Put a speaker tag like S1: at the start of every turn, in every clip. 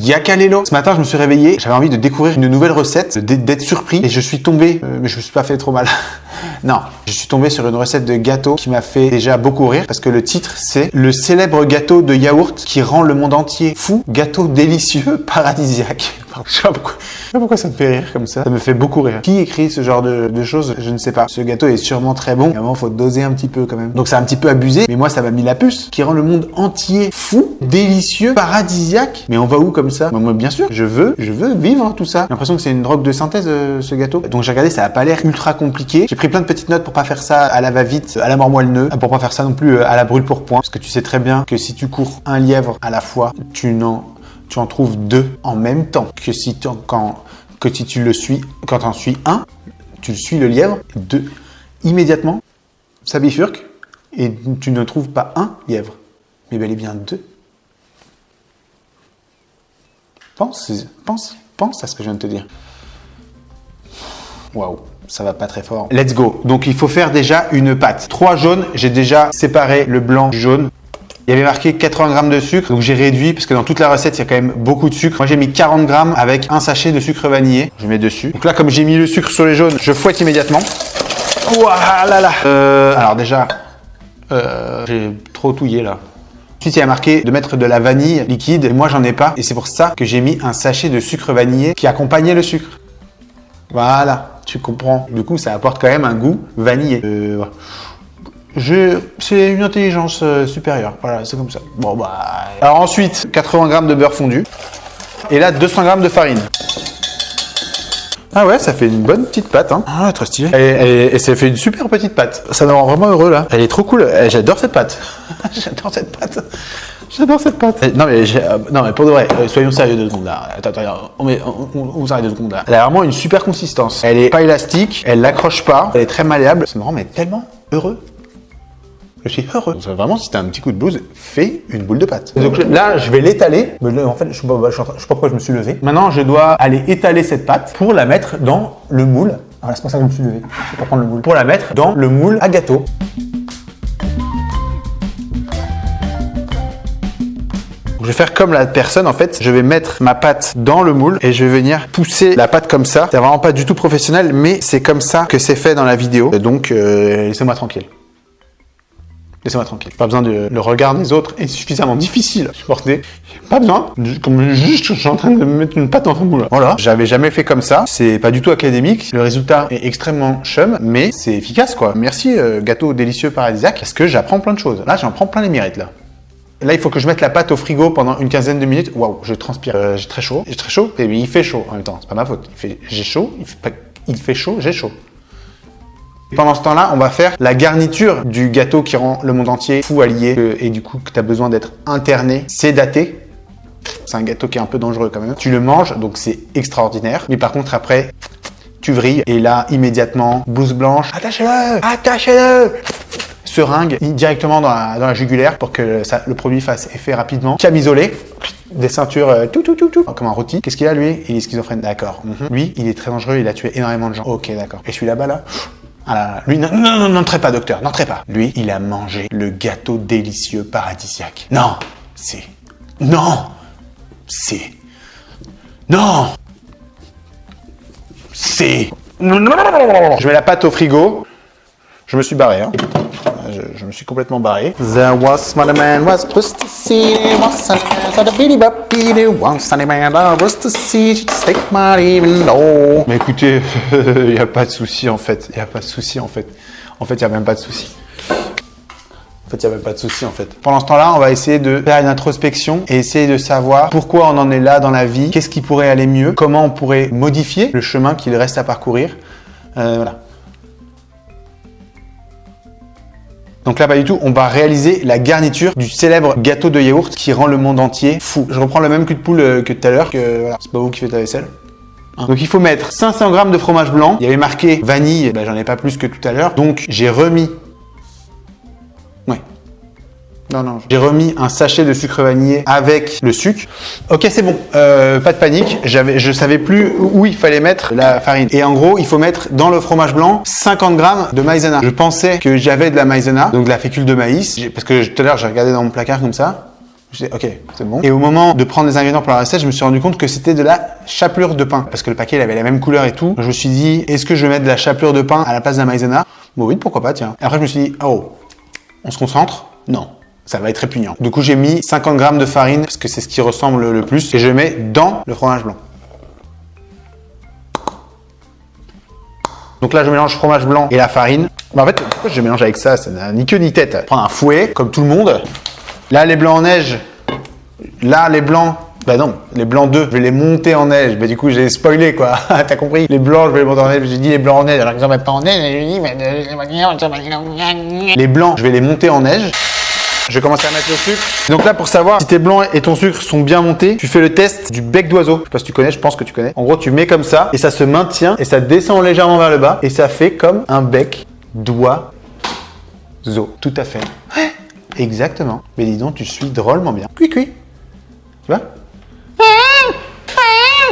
S1: Yakalelo. Ce matin, je me suis réveillé, j'avais envie de découvrir une nouvelle recette, d'être surpris et je suis tombé, mais je me suis pas fait trop mal. Non, je suis tombé sur une recette de gâteau qui m'a fait déjà beaucoup rire parce que le titre c'est le célèbre gâteau de yaourt qui rend le monde entier fou, gâteau délicieux paradisiaque. Je sais pas pourquoi ça me fait rire comme ça. Ça me fait beaucoup rire. Qui écrit ce genre de choses? Je ne sais pas. Ce gâteau est sûrement très bon. Évidemment, faut doser un petit peu quand même. Donc c'est un petit peu abusé, mais moi ça m'a mis la puce. Qui rend le monde entier fou, délicieux, paradisiaque. Mais on va où comme ça? Moi bien sûr, je veux vivre tout ça. J'ai l'impression que c'est une drogue de synthèse ce gâteau. Donc j'ai regardé, ça a pas l'air ultra compliqué. J'ai pris plein de petites notes pour pas faire ça à la va-vite, à la mort-moelle-neux, pour pas faire ça non plus à la brûle-pourpoint. Parce que tu sais très bien que si tu cours un lièvre à la fois, tu en trouves deux en même temps. Que si tu le suis, quand tu en suis un, tu le suis le lièvre, deux. Immédiatement, ça bifurque et tu ne trouves pas un lièvre, mais bel et bien deux. Pense à ce que je viens de te dire. Waouh, ça va pas très fort. Let's go. Donc il faut faire déjà une pâte. 3 jaunes, j'ai déjà séparé le blanc du jaune. Il y avait marqué 80 g de sucre, donc j'ai réduit parce que dans toute la recette, il y a quand même beaucoup de sucre. Moi, j'ai mis 40 g avec un sachet de sucre vanillé. Je mets dessus. Donc là, comme j'ai mis le sucre sur les jaunes, je fouette immédiatement. Voilà. Alors déjà, j'ai trop touillé là. Ensuite, il y a marqué de mettre de la vanille liquide. Et moi, j'en ai pas. Et c'est pour ça que j'ai mis un sachet de sucre vanillé qui accompagnait le sucre. Voilà, tu comprends. Du coup, ça apporte quand même un goût vanillé. Voilà. C'est une intelligence supérieure. Voilà, c'est comme ça. Bon, bah. Alors ensuite, 80 g de beurre fondu. Et là, 200 g de farine. Ah ouais, ça fait une bonne petite pâte, hein. Ah, très stylé. Et ça fait une super petite pâte. Ça me rend vraiment heureux, là. Elle est trop cool. J'adore cette pâte. J'adore cette pâte. J'adore cette pâte. Non mais pour de vrai, soyons sérieux 2 secondes là. Attends, on s'arrête 2 secondes là. Elle a vraiment une super consistance. Elle est pas élastique, elle l'accroche pas, elle est très malléable. Ça me rend mais tellement heureux. Je suis heureux. Donc, vraiment, si t'as un petit coup de blues, fais une boule de pâte. Donc là, je vais l'étaler. En fait, je sais pas pourquoi je me suis levé. Maintenant, je dois aller étaler cette pâte pour la mettre dans le moule. Ah, c'est pas ça que je me suis levé. C'est pour prendre le moule. Pour la mettre dans le moule à gâteau. Je vais faire comme la personne, en fait, je vais mettre ma pâte dans le moule et je vais venir pousser la pâte comme ça. C'est vraiment pas du tout professionnel, mais c'est comme ça que c'est fait dans la vidéo. Donc, laissez-moi tranquille. Laissez-moi tranquille. Pas besoin de le regard des autres est suffisamment difficile à supporter. Pas besoin. Comme juste, je suis en train de mettre une pâte dans un moule. Voilà. J'avais jamais fait comme ça. C'est pas du tout académique. Le résultat est extrêmement chum, mais c'est efficace, quoi. Merci, gâteau délicieux paradisiaque, parce que j'apprends plein de choses. Là, j'en prends plein les mirettes, là. Là, il faut que je mette la pâte au frigo pendant une quinzaine de minutes. Waouh, je transpire. J'ai très chaud. J'ai très chaud. Et il fait chaud en même temps. C'est pas ma faute. J'ai chaud. Il fait chaud. J'ai chaud. Pendant ce temps-là, on va faire la garniture du gâteau qui rend le monde entier fou allié et du coup que tu as besoin d'être interné, sédaté. C'est un gâteau qui est un peu dangereux quand même. Tu le manges, donc c'est extraordinaire. Mais par contre, après, tu vrilles et là, immédiatement, blouse blanche. Attachez-le! Attachez-le! Seringue directement dans la jugulaire pour que le produit fasse effet rapidement. Camisolé. Des ceintures tout. Comme un rôti. Qu'est-ce qu'il a lui? Il est schizophrène. D'accord. Lui, il est très dangereux. Il a tué énormément de gens. Ok, d'accord. Et celui là-bas là? Ah là, lui, non, n'entrez pas, docteur, n'entrez pas. Lui, il a mangé le gâteau délicieux paradisiaque. Non, c'est... Je mets la pâte au frigo. Je me suis barré, hein. Je me suis complètement barré. There was what a man was supposed to see. Was a man was to see. Just take my even low. Mais écoutez, il n'y a pas de souci en fait. Il n'y a pas de souci en fait. En fait, il n'y a même pas de souci. Pendant ce temps-là, on va essayer de faire une introspection et essayer de savoir pourquoi on en est là dans la vie, qu'est-ce qui pourrait aller mieux, comment on pourrait modifier le chemin qu'il reste à parcourir. Voilà. Donc là, pas du tout, on va réaliser la garniture du célèbre gâteau de yaourt qui rend le monde entier fou. Je reprends le même cul de poule que tout à l'heure, voilà, c'est pas vous qui faites la vaisselle. Hein. Donc il faut mettre 500 g de fromage blanc, il y avait marqué vanille, j'en ai pas plus que tout à l'heure, donc j'ai remis... J'ai remis un sachet de sucre vanillé avec le sucre. Ok, c'est bon, pas de panique, je savais plus où il fallait mettre la farine. Et en gros, il faut mettre dans le fromage blanc 50 g de maïzena. Je pensais que j'avais de la maïzena, donc de la fécule de maïs, parce que tout à l'heure, j'ai regardé dans mon placard comme ça. Je dis, ok, c'est bon. Et au moment de prendre les ingrédients pour la recette, je me suis rendu compte que c'était de la chapelure de pain. Parce que le paquet, il avait la même couleur et tout. Je me suis dit, est-ce que je vais mettre de la chapelure de pain à la place de la maïzena? Bon oui, pourquoi pas, tiens. Et après, je me suis dit, oh, on se concentre? Non. Ça va être répugnant. Du coup, j'ai mis 50 grammes de farine, parce que c'est ce qui ressemble le plus, et je mets dans le fromage blanc. Donc là, je mélange fromage blanc et la farine. Mais en fait, pourquoi je mélange avec ça? Ça n'a ni queue ni tête. Je vais prendre un fouet, comme tout le monde. Là, les blancs en neige. Là, les blancs. Bah non, les blancs 2, je vais les monter en neige. Bah du coup, j'ai spoilé, quoi. T'as compris? Les blancs, je vais les monter en neige. J'ai dit les blancs en neige, alors qu'ils en mettent pas en neige. Les blancs, je vais les monter en neige. Je vais commencer à mettre le sucre. Donc là, pour savoir si tes blancs et ton sucre sont bien montés, tu fais le test du bec d'oiseau. Je sais pas si tu connais, je pense que tu connais. En gros, tu mets comme ça et ça se maintient et ça descend légèrement vers le bas et ça fait comme un bec d'oiseau. Tout à fait. Ouais, exactement. Mais dis donc, tu suis drôlement bien. Cui-cui. Tu vois?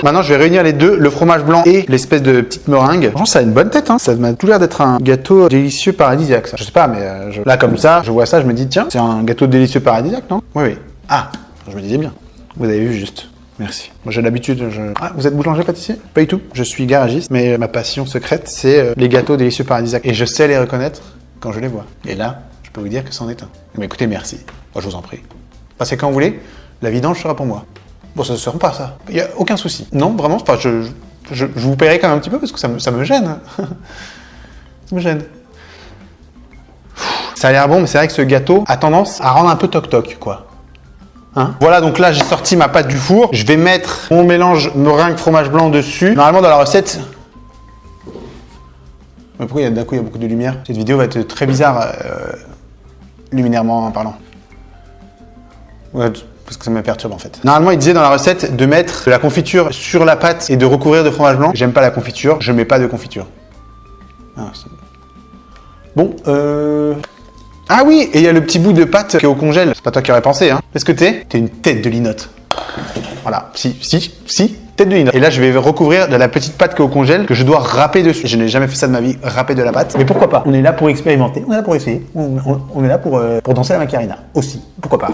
S1: Maintenant, je vais réunir les deux, le fromage blanc et l'espèce de petite meringue. Franchement, ça a une bonne tête, hein. Ça m'a tout l'air d'être un gâteau délicieux paradisiaque, ça. Je sais pas, mais là, comme ça, je vois ça, je me dis, tiens, c'est un gâteau délicieux paradisiaque, non? Oui, oui. Ah, je me disais bien. Vous avez vu juste. Merci. Moi, j'ai l'habitude, Ah, vous êtes boulanger pâtissier? Pas du tout. Je suis garagiste, mais ma passion secrète, c'est les gâteaux délicieux paradisiaques. Et je sais les reconnaître quand je les vois. Et là, je peux vous dire que c'en est un. Mais écoutez, merci. Moi, je vous en prie. Passez quand vous voulez, la vidange sera pour moi. Bon, ça ne se rend pas, ça. Il n'y a aucun souci. Non, vraiment, enfin, je vous paierai quand même un petit peu parce que ça me gêne. Ça me gêne. Ça a l'air bon, mais c'est vrai que ce gâteau a tendance à rendre un peu toc-toc, quoi. Hein? Voilà, donc là, j'ai sorti ma pâte du four. Je vais mettre mon mélange meringue fromage blanc dessus. Normalement, dans la recette... Mais pourquoi d'un coup, il y a beaucoup de lumière? Cette vidéo va être très bizarre, luminairement parlant. Ouais, parce que ça me perturbe en fait. Normalement, il disait dans la recette de mettre de la confiture sur la pâte et de recouvrir de fromage blanc. J'aime pas la confiture, je mets pas de confiture. Ah, bon, Ah oui, et il y a le petit bout de pâte qui est au congèle. C'est pas toi qui aurais pensé, hein. Qu'est-ce que t'es? T'es une tête de linotte. Voilà, si, tête de linotte. Et là, je vais recouvrir de la petite pâte qui est au congèle que je dois râper dessus. Je n'ai jamais fait ça de ma vie, râper de la pâte. Mais pourquoi pas? On est là pour expérimenter, on est là pour essayer. On est là pour danser la Macarena aussi. Pourquoi pas?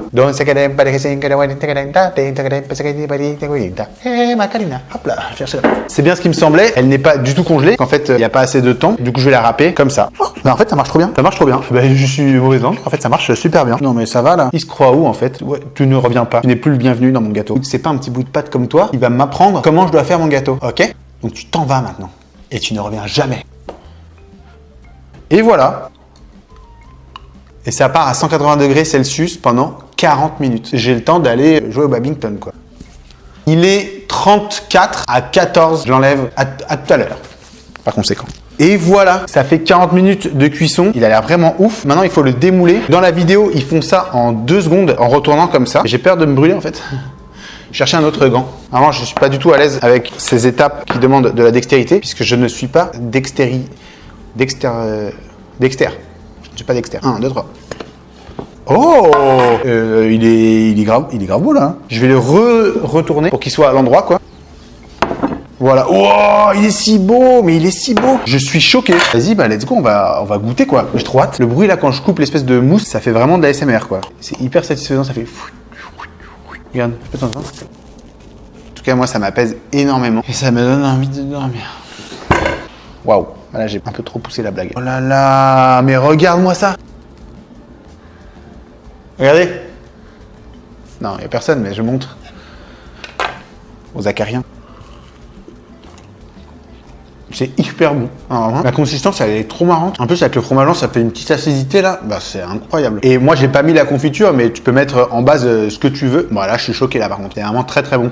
S1: Macarena. Hop là, cherchez la. C'est bien ce qui me semblait. Elle n'est pas du tout congelée. En fait, il n'y a pas assez de temps. Du coup, je vais la râper comme ça. Oh, mais en fait, ça marche trop bien. Ça marche trop bien. Ben, je suis mauvaise langue. En fait, ça marche super bien. Non, mais ça va là. Il se croit où en fait? Ouais, tu ne reviens pas. Tu n'es plus le bienvenu dans mon gâteau. C'est pas un petit bout de pâte comme toi qui va m'apprendre comment je dois faire mon gâteau. Ok? Donc tu t'en vas maintenant. Et tu ne reviens jamais. Et voilà. Et ça part à 180 degrés Celsius pendant 40 minutes. J'ai le temps d'aller jouer au badminton, quoi. Il est 34 à 14. J'enlève à tout à l'heure. Par conséquent. Et voilà, ça fait 40 minutes de cuisson. Il a l'air vraiment ouf. Maintenant, il faut le démouler. Dans la vidéo, ils font ça en 2 secondes en retournant comme ça. J'ai peur de me brûler en fait. Chercher un autre gant. Vraiment, je ne suis pas du tout à l'aise avec ces étapes qui demandent de la dextérité puisque je ne suis pas dexter. Je ne suis pas dexter. 1, 2, 3. Oh, il est grave beau là. Hein. Je vais le retourner pour qu'il soit à l'endroit quoi. Voilà. Oh, il est si beau, mais il est si beau. Je suis choqué. Vas-y, bah let's go, on va goûter quoi. J'ai trop hâte. Le bruit là quand je coupe l'espèce de mousse, ça fait vraiment de la ASMR quoi. C'est hyper satisfaisant, ça fait. Regarde, je peux t'entendre. En tout cas, moi ça m'apaise énormément et ça me donne envie de dormir. Waouh. Là, j'ai un peu trop poussé la blague. Oh là là, mais regarde-moi ça. Regardez. Non, il n'y a personne, mais je montre aux acariens. C'est hyper bon. Alors, la consistance, elle est trop marrante. En plus, avec le fromage blanc, ça fait une petite acidité là. Bah, c'est incroyable. Et moi, j'ai pas mis la confiture, mais tu peux mettre en base ce que tu veux. Bon, là, je suis choqué là, par contre. C'est vraiment très très bon.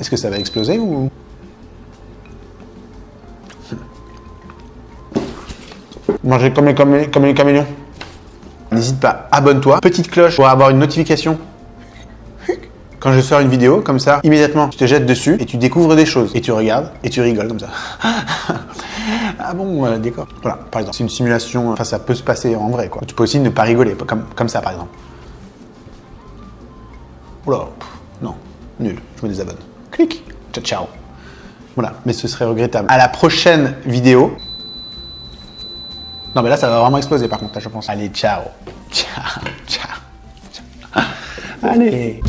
S1: Est-ce que ça va exploser ou... Manger comme les camélions. N'hésite pas, abonne-toi. Petite cloche pour avoir une notification. Quand je sors une vidéo, comme ça, immédiatement, tu te jettes dessus et tu découvres des choses. Et tu regardes et tu rigoles comme ça. Ah bon, d'accord. Voilà, par exemple, c'est une simulation, enfin ça peut se passer en vrai, quoi. Tu peux aussi ne pas rigoler, comme ça, par exemple. Oula, non, nul, je me désabonne. Clic, ciao, ciao. Voilà, mais ce serait regrettable. À la prochaine vidéo. Non, mais là, ça va vraiment exploser par contre, là, je pense. Allez, ciao. Ciao, ciao, ciao. Allez.